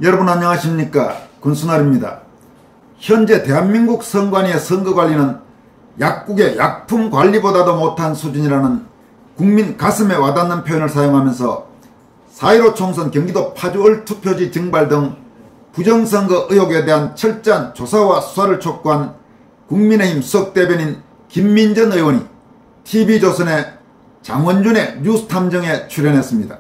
여러분 안녕하십니까? 군수날입니다. 현재 대한민국 선관위의 선거관리는 약국의 약품관리보다도 못한 수준이라는 국민 가슴에 와닿는 표현을 사용하면서 4.15 총선 경기도 파주을 투표지 증발 등 부정선거 의혹에 대한 철저한 조사와 수사를 촉구한 국민의힘 수석대변인 김민전 의원이 TV조선의 장원준의 뉴스탐정에 출연했습니다.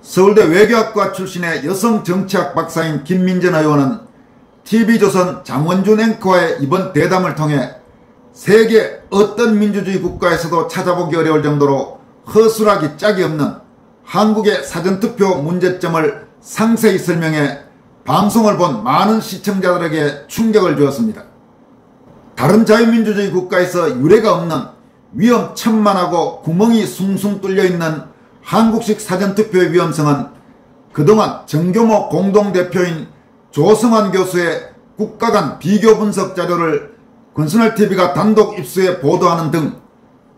서울대 외교학과 출신의 여성정치학 박사인 김민전 의원은 TV조선 장원준 앵커와의 이번 대담을 통해 세계 어떤 민주주의 국가에서도 찾아보기 어려울 정도로 허술하기 짝이 없는 한국의 사전투표 문제점을 상세히 설명해 방송을 본 많은 시청자들에게 충격을 주었습니다. 다른 자유민주주의 국가에서 유례가 없는 위험천만하고 구멍이 숭숭 뚫려있는 한국식 사전투표의 위험성은 그동안 정교모 공동대표인 조성환 교수의 국가 간 비교 분석 자료를 군수날TV가 단독 입수해 보도하는 등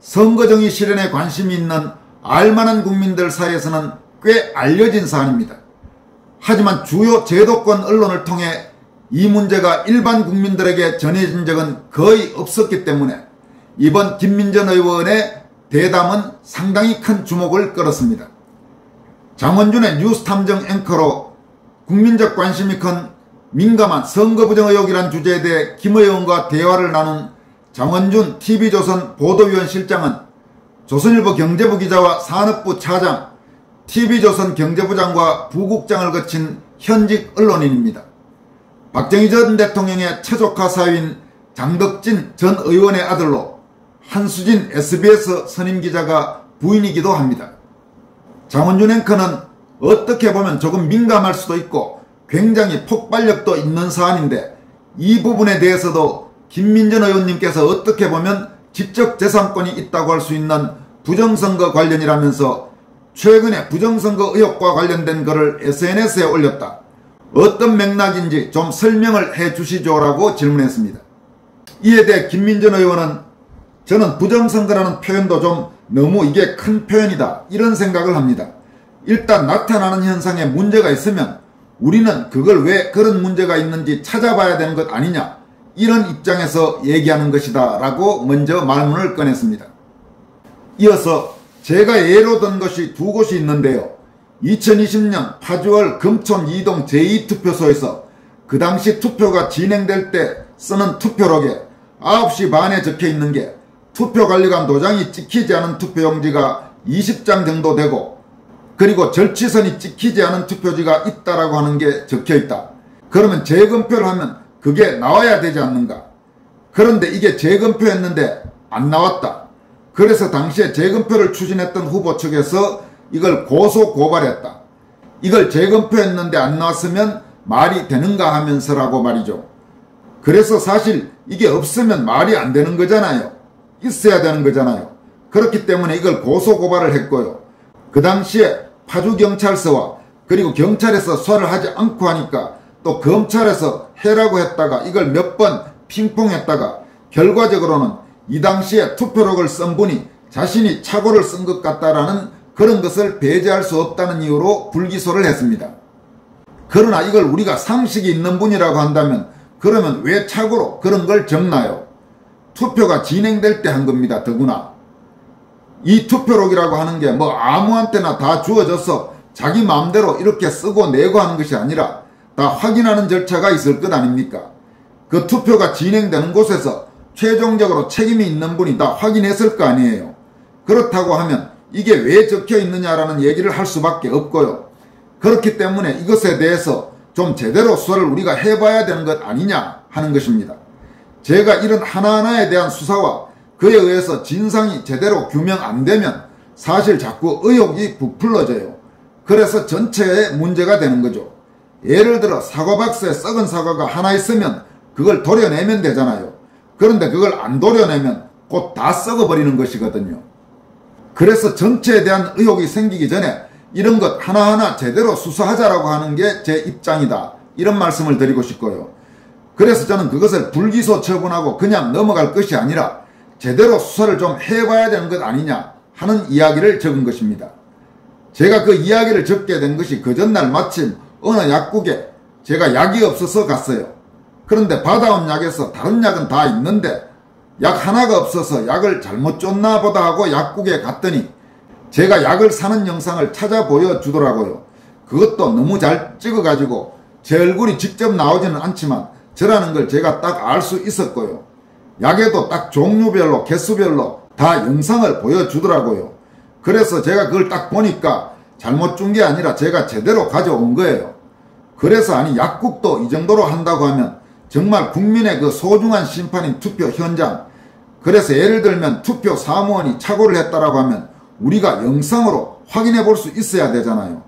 선거정의 실현에 관심이 있는 알만한 국민들 사이에서는 꽤 알려진 사안입니다. 하지만 주요 제도권 언론을 통해 이 문제가 일반 국민들에게 전해진 적은 거의 없었기 때문에 이번 김민전 의원의 대담은 상당히 큰 주목을 끌었습니다. 장원준의 뉴스탐정 앵커로 국민적 관심이 큰 민감한 선거부정 의혹이란 주제에 대해 김 의원과 대화를 나눈 장원준 TV조선 보도위원 실장은 조선일보 경제부 기자와 산업부 차장, TV조선 경제부장과 부국장을 거친 현직 언론인입니다. 박정희 전 대통령의 최조카 사위인 장덕진 전 의원의 아들로 한수진 SBS 선임기자가 부인이기도 합니다. 장원준 앵커는 어떻게 보면 조금 민감할 수도 있고 굉장히 폭발력도 있는 사안인데 이 부분에 대해서도 김민전 의원님께서 어떻게 보면 지적재산권이 있다고 할 수 있는 부정선거 관련이라면서 최근에 부정선거 의혹과 관련된 글을 SNS에 올렸다. 어떤 맥락인지 좀 설명을 해 주시죠라고 질문했습니다. 이에 대해 김민전 의원은 저는 부정선거라는 표현도 좀 너무 이게 큰 표현이다 이런 생각을 합니다. 일단 나타나는 현상에 문제가 있으면 우리는 그걸 왜 그런 문제가 있는지 찾아봐야 되는 것 아니냐 이런 입장에서 얘기하는 것이다 라고 먼저 말문을 꺼냈습니다. 이어서 제가 예로 든 것이 두 곳이 있는데요. 2020년 파주을 금촌 2동 제2투표소에서 그 당시 투표가 진행될 때 쓰는 투표록에 9시 반에 적혀있는 게 투표관리관 도장이 찍히지 않은 투표용지가 20장 정도 되고 그리고 절취선이 찍히지 않은 투표지가 있다라고 하는 게 적혀있다. 그러면 재검표를 하면 그게 나와야 되지 않는가. 그런데 이게 재검표였는데 안 나왔다. 그래서 당시에 재검표를 추진했던 후보 측에서 이걸 고소 고발했다. 이걸 재검표했는데 안 나왔으면 말이 되는가 하면서라고 말이죠. 그래서 사실 이게 없으면 말이 안 되는 거잖아요. 있어야 되는 거잖아요. 그렇기 때문에 이걸 고소 고발을 했고요. 그 당시에 파주경찰서와 그리고 경찰에서 수사를 하지 않고 하니까 또 검찰에서 해라고 했다가 이걸 몇 번 핑퐁했다가 결과적으로는 이 당시에 투표록을 쓴 분이 자신이 착오를 쓴 것 같다라는 그런 것을 배제할 수 없다는 이유로 불기소를 했습니다. 그러나 이걸 우리가 상식이 있는 분이라고 한다면 그러면 왜 착오로 그런 걸 적나요? 투표가 진행될 때 한 겁니다. 더구나 이 투표록이라고 하는 게 뭐 아무한테나 다 주어져서 자기 마음대로 이렇게 쓰고 내고 하는 것이 아니라 다 확인하는 절차가 있을 것 아닙니까? 그 투표가 진행되는 곳에서 최종적으로 책임이 있는 분이 다 확인했을 거 아니에요. 그렇다고 하면 이게 왜 적혀 있느냐라는 얘기를 할 수밖에 없고요. 그렇기 때문에 이것에 대해서 좀 제대로 수사를 우리가 해봐야 되는 것 아니냐 하는 것입니다. 제가 이런 하나하나에 대한 수사와 그에 의해서 진상이 제대로 규명 안 되면 사실 자꾸 의혹이 부풀러져요. 그래서 전체에 문제가 되는 거죠. 예를 들어 사과박스에 썩은 사과가 하나 있으면 그걸 도려내면 되잖아요. 그런데 그걸 안 도려내면 곧 다 썩어버리는 것이거든요. 그래서 전체에 대한 의혹이 생기기 전에 이런 것 하나하나 제대로 수사하자라고 하는 게 제 입장이다. 이런 말씀을 드리고 싶고요. 그래서 저는 그것을 불기소 처분하고 그냥 넘어갈 것이 아니라 제대로 수사를 좀 해봐야 되는 것 아니냐 하는 이야기를 적은 것입니다. 제가 그 이야기를 적게 된 것이 그 전날 마침 어느 약국에 제가 약이 없어서 갔어요. 그런데 받아온 약에서 다른 약은 다 있는데 약 하나가 없어서 약을 잘못 줬나 보다 하고 약국에 갔더니 제가 약을 사는 영상을 찾아 보여주더라고요. 그것도 너무 잘 찍어가지고 제 얼굴이 직접 나오지는 않지만 저라는 걸 제가 딱 알 수 있었고요. 약에도 딱 종류별로 개수별로 다 영상을 보여주더라고요. 그래서 제가 그걸 딱 보니까 잘못 준 게 아니라 제가 제대로 가져온 거예요. 그래서 아니 약국도 이 정도로 한다고 하면 정말 국민의 그 소중한 심판인 투표 현장, 그래서 예를 들면 투표 사무원이 착오를 했다라고 하면 우리가 영상으로 확인해 볼 수 있어야 되잖아요.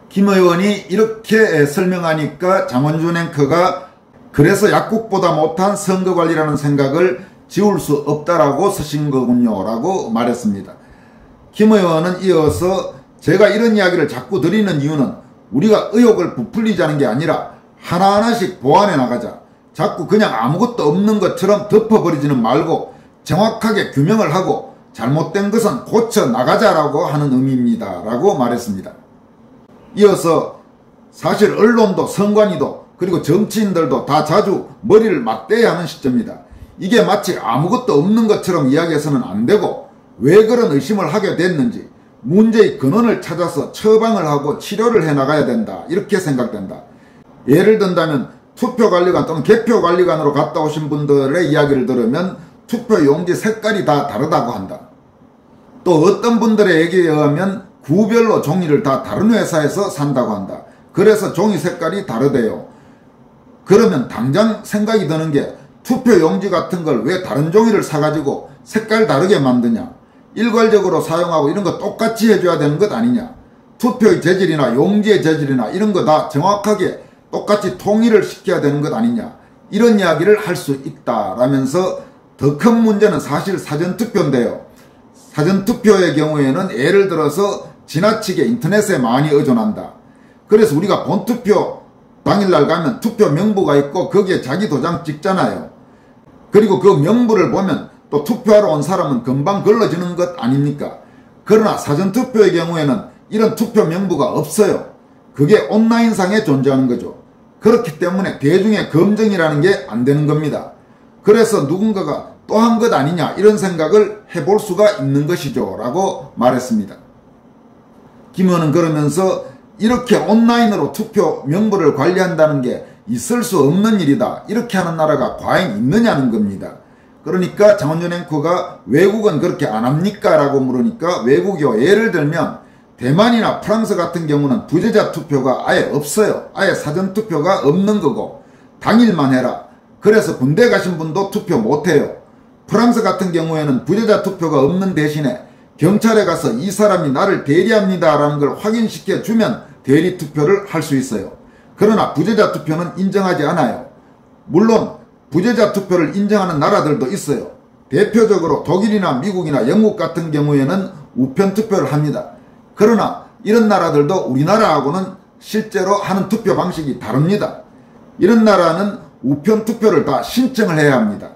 김 의원이 이렇게 설명하니까 장원준 앵커가 그래서 약국보다 못한 선거관리라는 생각을 지울 수 없다라고 쓰신 거군요 라고 말했습니다. 김 의원은 이어서 제가 이런 이야기를 자꾸 드리는 이유는 우리가 의혹을 부풀리자는 게 아니라 하나하나씩 보완해 나가자. 자꾸 그냥 아무것도 없는 것처럼 덮어버리지는 말고 정확하게 규명을 하고 잘못된 것은 고쳐 나가자라고 하는 의미입니다 라고 말했습니다. 이어서 사실 언론도 선관위도 그리고 정치인들도 다 자주 머리를 맞대야 하는 시점입니다. 이게 마치 아무것도 없는 것처럼 이야기해서는 안 되고 왜 그런 의심을 하게 됐는지 문제의 근원을 찾아서 처방을 하고 치료를 해나가야 된다 이렇게 생각된다. 예를 든다면 투표관리관 또는 개표관리관으로 갔다 오신 분들의 이야기를 들으면 투표용지 색깔이 다 다르다고 한다. 또 어떤 분들의 얘기에 의하면 구별로 종이를 다 다른 회사에서 산다고 한다. 그래서 종이 색깔이 다르대요. 그러면 당장 생각이 드는 게 투표용지 같은 걸 왜 다른 종이를 사가지고 색깔 다르게 만드냐. 일괄적으로 사용하고 이런 거 똑같이 해줘야 되는 것 아니냐. 투표의 재질이나 용지의 재질이나 이런 거 다 정확하게 똑같이 통일을 시켜야 되는 것 아니냐. 이런 이야기를 할 수 있다라면서 더 큰 문제는 사실 사전투표인데요. 사전투표의 경우에는 예를 들어서 지나치게 인터넷에 많이 의존한다. 그래서 우리가 본투표 당일날 가면 투표 명부가 있고 거기에 자기 도장 찍잖아요. 그리고 그 명부를 보면 또 투표하러 온 사람은 금방 걸러지는 것 아닙니까? 그러나 사전투표의 경우에는 이런 투표 명부가 없어요. 그게 온라인상에 존재하는 거죠. 그렇기 때문에 대중의 검증이라는 게 안 되는 겁니다. 그래서 누군가가 또 한 것 아니냐 이런 생각을 해볼 수가 있는 것이죠 라고 말했습니다. 김 의원은 그러면서 이렇게 온라인으로 투표 명부를 관리한다는 게 있을 수 없는 일이다. 이렇게 하는 나라가 과연 있느냐는 겁니다. 그러니까 장원준 앵커가 외국은 그렇게 안 합니까? 라고 물으니까 외국이요. 예를 들면 대만이나 프랑스 같은 경우는 부재자 투표가 아예 없어요. 아예 사전투표가 없는 거고 당일만 해라. 그래서 군대 가신 분도 투표 못해요. 프랑스 같은 경우에는 부재자 투표가 없는 대신에 경찰에 가서 이 사람이 나를 대리합니다 라는 걸 확인시켜 주면 대리 투표를 할 수 있어요. 그러나 부재자 투표는 인정하지 않아요. 물론 부재자 투표를 인정하는 나라들도 있어요. 대표적으로 독일이나 미국이나 영국 같은 경우에는 우편 투표를 합니다. 그러나 이런 나라들도 우리나라하고는 실제로 하는 투표 방식이 다릅니다. 이런 나라는 우편 투표를 다 신청을 해야 합니다.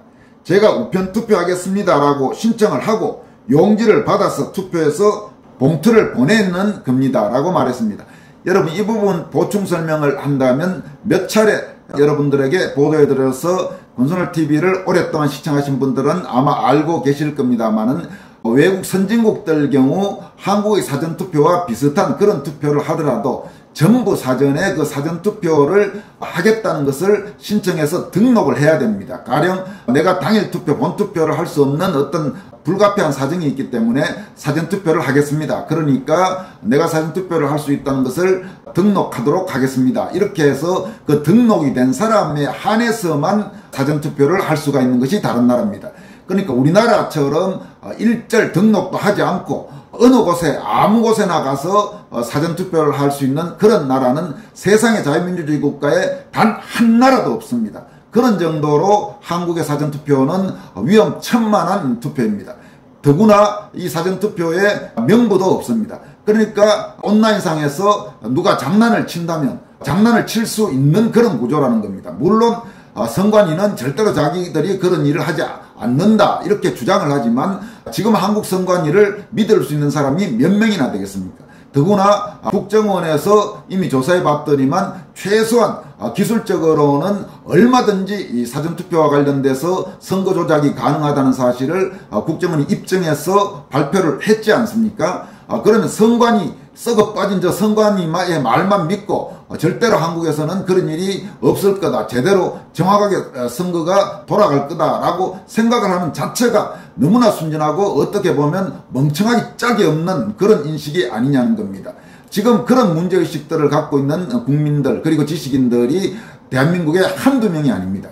제가 우편 투표하겠습니다 라고 신청을 하고 용지를 받아서 투표해서 봉투를 보내는 겁니다 라고 말했습니다. 여러분 이 부분 보충 설명을 한다면 몇 차례 여러분들에게 보도해드려서 권순월TV를 오랫동안 시청하신 분들은 아마 알고 계실 겁니다만은 외국 선진국들 경우 한국의 사전투표와 비슷한 그런 투표를 하더라도 전부 사전에 그 사전투표를 하겠다는 것을 신청해서 등록을 해야 됩니다. 가령 내가 당일 투표, 본투표를 할 수 없는 어떤 불가피한 사정이 있기 때문에 사전투표를 하겠습니다. 그러니까 내가 사전투표를 할 수 있다는 것을 등록하도록 하겠습니다. 이렇게 해서 그 등록이 된 사람에 한해서만 사전투표를 할 수가 있는 것이 다른 나라입니다. 그러니까 우리나라처럼 일절 등록도 하지 않고 어느 곳에 아무 곳에나 가서 사전투표를 할 수 있는 그런 나라는 세상의 자유민주주의 국가에 단 한 나라도 없습니다. 그런 정도로 한국의 사전투표는 위험천만한 투표입니다. 더구나 이 사전투표에 명부도 없습니다. 그러니까 온라인상에서 누가 장난을 친다면 장난을 칠 수 있는 그런 구조라는 겁니다. 물론 선관위는 절대로 자기들이 그런 일을 하지 않는다 이렇게 주장을 하지만 지금 한국 선관위를 믿을 수 있는 사람이 몇 명이나 되겠습니까? 더구나 국정원에서 이미 조사해 봤더니만 최소한 기술적으로는 얼마든지 이 사전투표와 관련돼서 선거 조작이 가능하다는 사실을 국정원이 입증해서 발표를 했지 않습니까? 그러면 선관위 썩어 빠진 저 선관위의 말만 믿고 절대로 한국에서는 그런 일이 없을 거다. 제대로 정확하게 선거가 돌아갈 거다라고 생각을 하는 자체가 너무나 순진하고 어떻게 보면 멍청하기 짝이 없는 그런 인식이 아니냐는 겁니다. 지금 그런 문제의식들을 갖고 있는 국민들 그리고 지식인들이 대한민국에 한두 명이 아닙니다.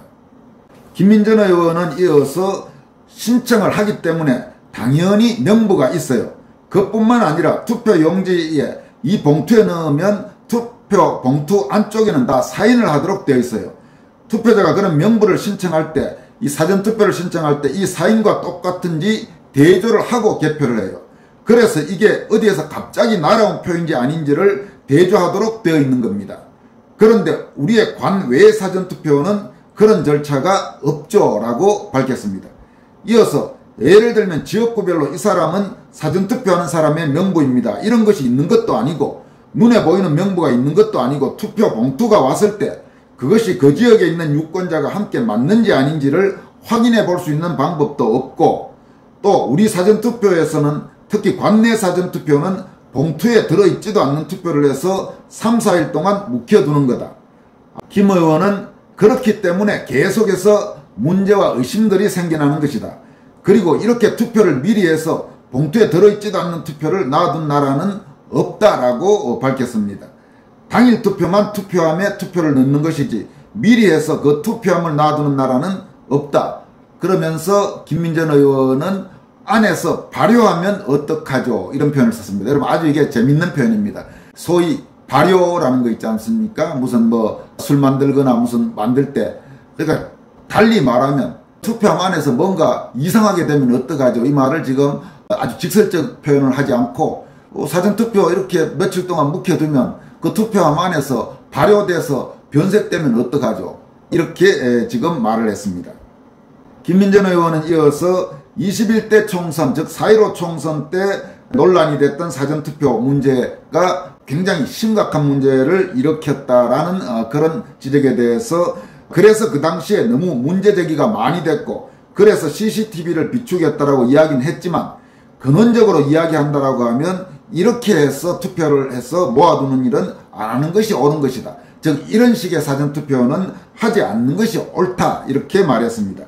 김민전 의원은 이어서 신청을 하기 때문에 당연히 명부가 있어요. 그뿐만 아니라 투표 용지에 이 봉투에 넣으면 투표 봉투 안쪽에는 다 사인을 하도록 되어 있어요. 투표자가 그런 명부를 신청할 때, 이 사전투표를 신청할 때 이 사인과 똑같은지 대조를 하고 개표를 해요. 그래서 이게 어디에서 갑자기 날아온 표인지 아닌지를 대조하도록 되어 있는 겁니다. 그런데 우리의 관외 사전투표는 그런 절차가 없죠 라고 밝혔습니다. 이어서 예를 들면 지역구별로 이 사람은 사전투표하는 사람의 명부입니다. 이런 것이 있는 것도 아니고 눈에 보이는 명부가 있는 것도 아니고 투표 봉투가 왔을 때 그것이 그 지역에 있는 유권자가 함께 맞는지 아닌지를 확인해 볼 수 있는 방법도 없고 또 우리 사전투표에서는 특히 관내 사전투표는 봉투에 들어있지도 않는 투표를 해서 3, 4일 동안 묵혀두는 거다. 김 의원은 그렇기 때문에 계속해서 문제와 의심들이 생겨나는 것이다. 그리고 이렇게 투표를 미리 해서 봉투에 들어있지도 않는 투표를 놔둔 나라는 없다라고 밝혔습니다. 당일 투표만 투표함에 투표를 넣는 것이지 미리 해서 그 투표함을 놔두는 나라는 없다. 그러면서 김민전 의원은 안에서 발효하면 어떡하죠? 이런 표현을 썼습니다. 여러분 아주 이게 재밌는 표현입니다. 소위 발효라는 거 있지 않습니까? 무슨 뭐 술 만들거나 무슨 만들 때 그러니까 달리 말하면 투표함 안에서 뭔가 이상하게 되면 어떡하죠? 이 말을 지금 아주 직설적 표현을 하지 않고 사전투표 이렇게 며칠 동안 묵혀두면 그 투표함 안에서 발효돼서 변색되면 어떡하죠? 이렇게 지금 말을 했습니다. 김민전 의원은 이어서 21대 총선 즉 4.15 총선 때 논란이 됐던 사전투표 문제가 굉장히 심각한 문제를 일으켰다라는 그런 지적에 대해서 그래서 그 당시에 너무 문제제기가 많이 됐고 그래서 CCTV를 비추겠다라고 이야기는 했지만 근원적으로 이야기한다라고 하면 이렇게 해서 투표를 해서 모아두는 일은 안 하는 것이 옳은 것이다. 즉 이런 식의 사전투표는 하지 않는 것이 옳다 이렇게 말했습니다.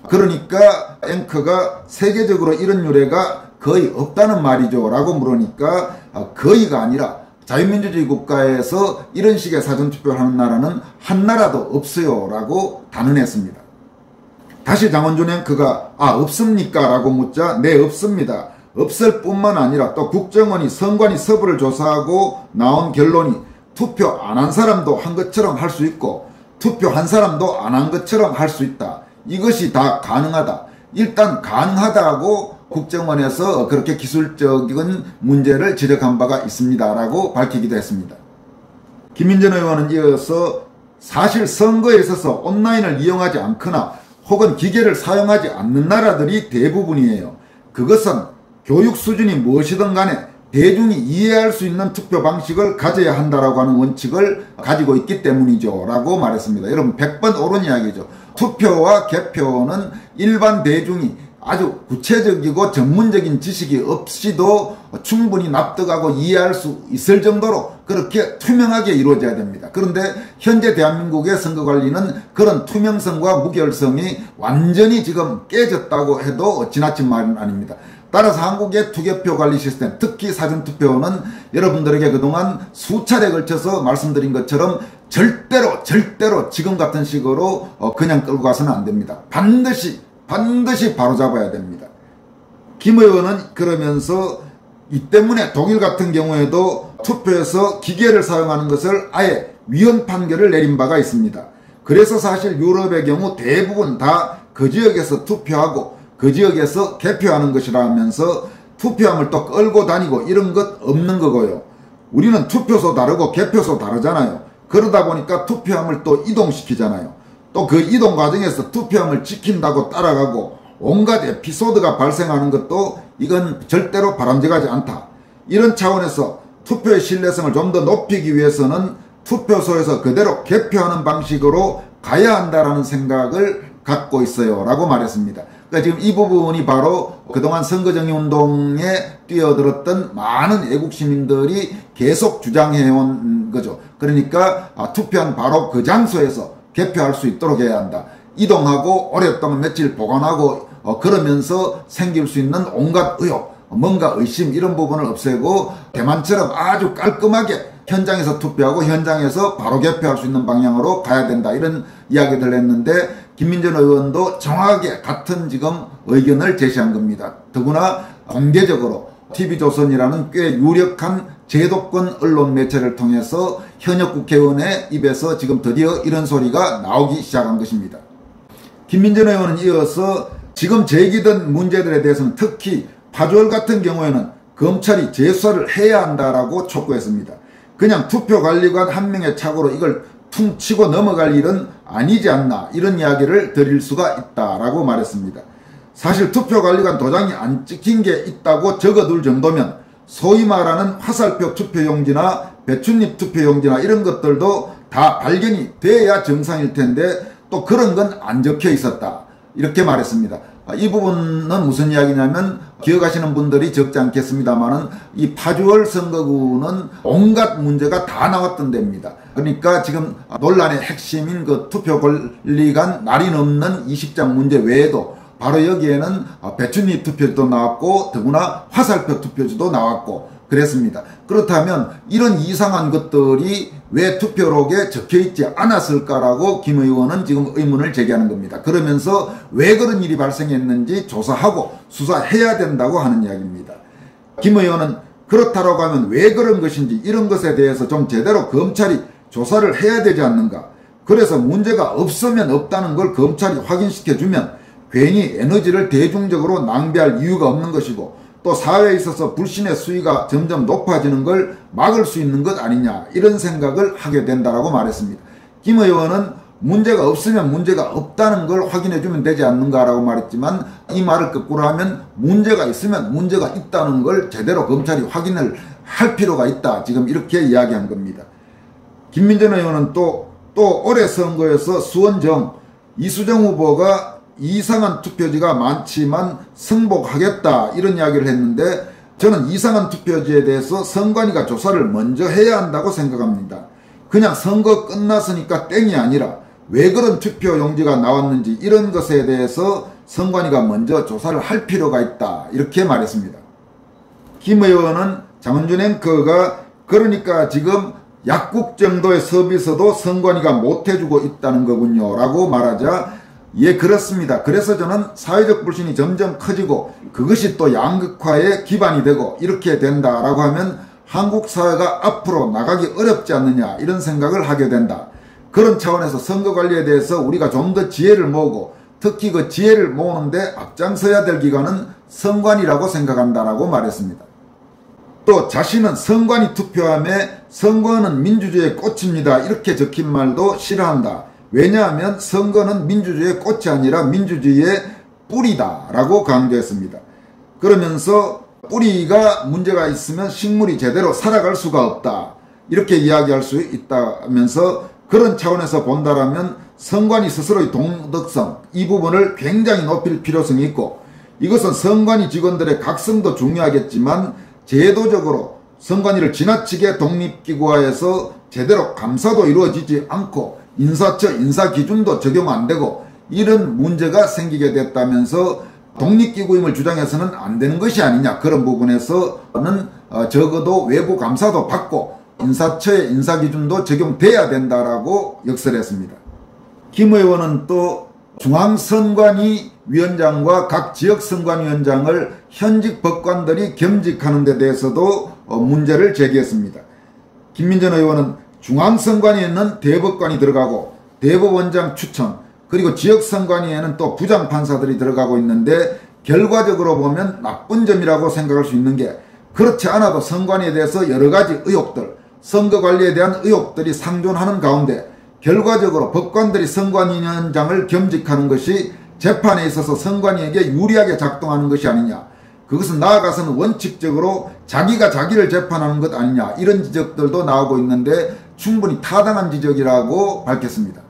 그러니까 앵커가 세계적으로 이런 유례가 거의 없다는 말이죠 라고 물으니까 거의가 아니라 자유민주주의 국가에서 이런 식의 사전투표를 하는 나라는 한 나라도 없어요 라고 단언했습니다. 다시 장원준 앵커가 없습니까? 라고 묻자 네 없습니다. 없을 뿐만 아니라 또 국정원이 선관위 서부를 조사하고 나온 결론이 투표 안 한 사람도 한 것처럼 할 수 있고 투표한 사람도 안 한 것처럼 할 수 있다. 이것이 다 가능하다. 일단 가능하다고 국정원에서 그렇게 기술적인 문제를 지적한 바가 있습니다. 라고 밝히기도 했습니다. 김민전 의원은 이어서 사실 선거에 있어서 온라인을 이용하지 않거나 혹은 기계를 사용하지 않는 나라들이 대부분이에요. 그것은 교육 수준이 무엇이든 간에 대중이 이해할 수 있는 투표 방식을 가져야 한다라고 하는 원칙을 가지고 있기 때문이죠 라고 말했습니다. 여러분 100번 옳은 이야기죠. 투표와 개표는 일반 대중이 아주 구체적이고 전문적인 지식이 없이도 충분히 납득하고 이해할 수 있을 정도로 그렇게 투명하게 이루어져야 됩니다. 그런데 현재 대한민국의 선거관리는 그런 투명성과 무결성이 완전히 지금 깨졌다고 해도 지나친 말은 아닙니다. 따라서 한국의 투개표 관리 시스템, 특히 사전투표는 여러분들에게 그동안 수차례 걸쳐서 말씀드린 것처럼 절대로 지금 같은 식으로 그냥 끌고 가서는 안 됩니다. 반드시 바로잡아야 됩니다. 김 의원은 그러면서 이 때문에 독일 같은 경우에도 투표에서 기계를 사용하는 것을 아예 위헌 판결을 내린 바가 있습니다. 그래서 사실 유럽의 경우 대부분 다 그 지역에서 투표하고 그 지역에서 개표하는 것이라면서 투표함을 또 끌고 다니고 이런 것 없는 거고요. 우리는 투표소 다르고 개표소 다르잖아요. 그러다 보니까 투표함을 또 이동시키잖아요. 또 그 이동 과정에서 투표함을 지킨다고 따라가고 온갖 에피소드가 발생하는 것도 이건 절대로 바람직하지 않다. 이런 차원에서 투표의 신뢰성을 좀 더 높이기 위해서는 투표소에서 그대로 개표하는 방식으로 가야 한다라는 생각을 갖고 있어요 라고 말했습니다. 그러니까 지금 이 부분이 바로 그동안 선거정리운동에 뛰어들었던 많은 애국시민들이 계속 주장해온 거죠. 그러니까 투표한 바로 그 장소에서 개표할 수 있도록 해야 한다. 이동하고 오랫동안 며칠 보관하고 그러면서 생길 수 있는 온갖 의혹, 뭔가 의심 이런 부분을 없애고 대만처럼 아주 깔끔하게 현장에서 투표하고 현장에서 바로 개표할 수 있는 방향으로 가야 된다 이런 이야기를 했는데 김민전 의원도 정확하게 같은 지금 의견을 제시한 겁니다. 더구나 공개적으로 TV조선이라는 꽤 유력한 제도권 언론 매체를 통해서 현역 국회의원의 입에서 지금 드디어 이런 소리가 나오기 시작한 것입니다. 김민전 의원은 이어서 지금 제기된 문제들에 대해서는 특히 파주월 같은 경우에는 검찰이 재수사를 해야 한다라고 촉구했습니다. 그냥 투표관리관 한 명의 착오로 이걸 퉁치고 넘어갈 일은 아니지 않나 이런 이야기를 드릴 수가 있다라고 말했습니다. 사실 투표관리관 도장이 안 찍힌 게 있다고 적어둘 정도면 소위 말하는 화살표 투표용지나 배춧잎 투표용지나 이런 것들도 다 발견이 돼야 정상일 텐데 또 그런 건 안 적혀 있었다 이렇게 말했습니다. 이 부분은 무슨 이야기냐면 기억하시는 분들이 적지 않겠습니다만은 이 파주월 선거구는 온갖 문제가 다 나왔던 데입니다. 그러니까 지금 논란의 핵심인 그 투표관리관 날이 넘는 이식장 문제 외에도 바로 여기에는 배춧잎 투표지도 나왔고 더구나 화살표 투표지도 나왔고 그랬습니다. 그렇다면 이런 이상한 것들이 왜 투표록에 적혀있지 않았을까라고 김 의원은 지금 의문을 제기하는 겁니다. 그러면서 왜 그런 일이 발생했는지 조사하고 수사해야 된다고 하는 이야기입니다. 김 의원은 그렇다라고 하면 왜 그런 것인지 이런 것에 대해서 좀 제대로 검찰이 조사를 해야 되지 않는가. 그래서 문제가 없으면 없다는 걸 검찰이 확인시켜주면 괜히 에너지를 대중적으로 낭비할 이유가 없는 것이고 또 사회에 있어서 불신의 수위가 점점 높아지는 걸 막을 수 있는 것 아니냐 이런 생각을 하게 된다라고 말했습니다. 김 의원은 문제가 없으면 문제가 없다는 걸 확인해 주면 되지 않는가라고 말했지만 이 말을 거꾸로 하면 문제가 있으면 문제가 있다는 걸 제대로 검찰이 확인을 할 필요가 있다 지금 이렇게 이야기한 겁니다. 김민전 의원은 또 올해 선거에서 수원정 이수정 후보가 이상한 투표지가 많지만 승복하겠다 이런 이야기를 했는데 저는 이상한 투표지에 대해서 선관위가 조사를 먼저 해야 한다고 생각합니다. 그냥 선거 끝났으니까 땡이 아니라 왜 그런 투표용지가 나왔는지 이런 것에 대해서 선관위가 먼저 조사를 할 필요가 있다 이렇게 말했습니다. 김 의원은 장은준 앵커가 그러니까 지금 약국 정도의 서비스도 선관위가 못해주고 있다는 거군요 라고 말하자 예 그렇습니다. 그래서 저는 사회적 불신이 점점 커지고 그것이 또 양극화의 기반이 되고 이렇게 된다라고 하면 한국 사회가 앞으로 나가기 어렵지 않느냐 이런 생각을 하게 된다. 그런 차원에서 선거관리에 대해서 우리가 좀 더 지혜를 모으고 특히 그 지혜를 모으는데 앞장서야 될 기관은 선관위라고 생각한다라고 말했습니다. 또 자신은 선관위 투표함에 선거는 민주주의의 꽃입니다 이렇게 적힌 말도 싫어한다. 왜냐하면 선거는 민주주의의 꽃이 아니라 민주주의의 뿌리다 라고 강조했습니다. 그러면서 뿌리가 문제가 있으면 식물이 제대로 살아갈 수가 없다 이렇게 이야기할 수 있다면서 그런 차원에서 본다라면 선관위 스스로의 도덕성 이 부분을 굉장히 높일 필요성이 있고 이것은 선관위 직원들의 각성도 중요하겠지만 제도적으로 선관위를 지나치게 독립기구화해서 제대로 감사도 이루어지지 않고 인사처 인사기준도 적용 안 되고 이런 문제가 생기게 됐다면서 독립기구임을 주장해서는 안 되는 것이 아니냐 그런 부분에서는 적어도 외부 감사도 받고 인사처의 인사기준도 적용돼야 된다라고 역설했습니다. 김 의원은 또 중앙선관위 위원장과 각 지역선관위원장을 현직 법관들이 겸직하는 데 대해서도 문제를 제기했습니다. 김민전 의원은 중앙선관위에는 대법관이 들어가고 대법원장 추천 그리고 지역선관위에는 또 부장판사들이 들어가고 있는데 결과적으로 보면 나쁜 점이라고 생각할 수 있는 게 그렇지 않아도 선관위에 대해서 여러가지 의혹들 선거관리에 대한 의혹들이 상존하는 가운데 결과적으로 법관들이 선관위원장을 겸직하는 것이 재판에 있어서 선관위에게 유리하게 작동하는 것이 아니냐 그것은 나아가서는 원칙적으로 자기가 자기를 재판하는 것 아니냐, 이런 지적들도 나오고 있는데 충분히 타당한 지적이라고 밝혔습니다.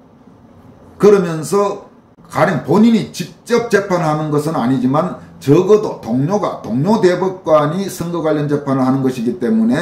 그러면서 가령 본인이 직접 재판하는 것은 아니지만 적어도 동료 대법관이 선거 관련 재판을 하는 것이기 때문에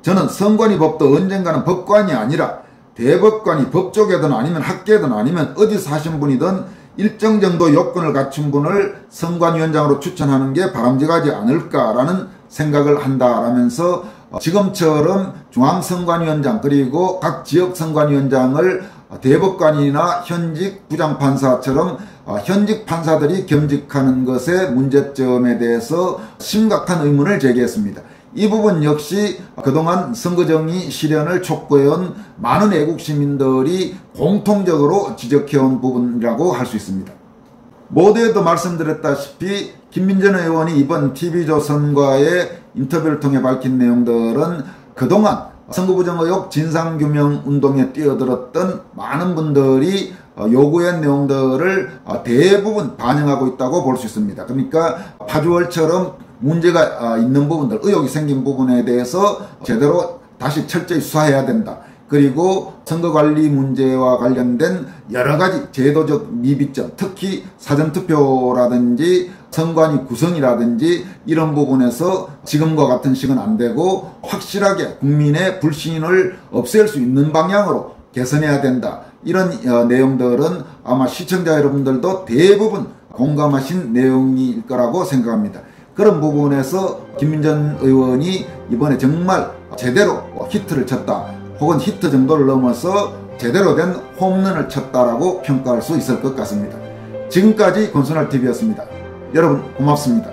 저는 선관위 법도 언젠가는 법관이 아니라 대법관이 법조계든 아니면 학계든 아니면 어디서 하신 분이든 일정 정도 요건을 갖춘 분을 선관위원장으로 추천하는 게 바람직하지 않을까라는 생각을 한다라면서 지금처럼 중앙선관위원장 그리고 각 지역선관위원장을 대법관이나 현직 부장판사처럼 현직 판사들이 겸직하는 것의 문제점에 대해서 심각한 의문을 제기했습니다. 이 부분 역시 그동안 선거정의 실현을 촉구해온 많은 애국시민들이 공통적으로 지적해온 부분이라고 할 수 있습니다. 모두에도 말씀드렸다시피 김민전 의원이 이번 TV조선과의 인터뷰를 통해 밝힌 내용들은 그동안 선거부정 의혹 진상규명운동에 뛰어들었던 많은 분들이 요구한 내용들을 대부분 반영하고 있다고 볼 수 있습니다. 그러니까 파주월처럼 문제가 있는 부분들, 의혹이 생긴 부분에 대해서 제대로 다시 철저히 수사해야 된다. 그리고 선거관리 문제와 관련된 여러가지 제도적 미비점, 특히 사전투표라든지 선관위 구성이라든지 이런 부분에서 지금과 같은 식은 안 되고 확실하게 국민의 불신을 없앨 수 있는 방향으로 개선해야 된다. 이런 내용들은 아마 시청자 여러분들도 대부분 공감하신 내용일 거라고 생각합니다. 그런 부분에서 김민전 의원이 이번에 정말 제대로 히트를 쳤다, 혹은 히트 정도를 넘어서 제대로 된 홈런을 쳤다라고 평가할 수 있을 것 같습니다. 지금까지 권순할TV였습니다. 여러분 고맙습니다.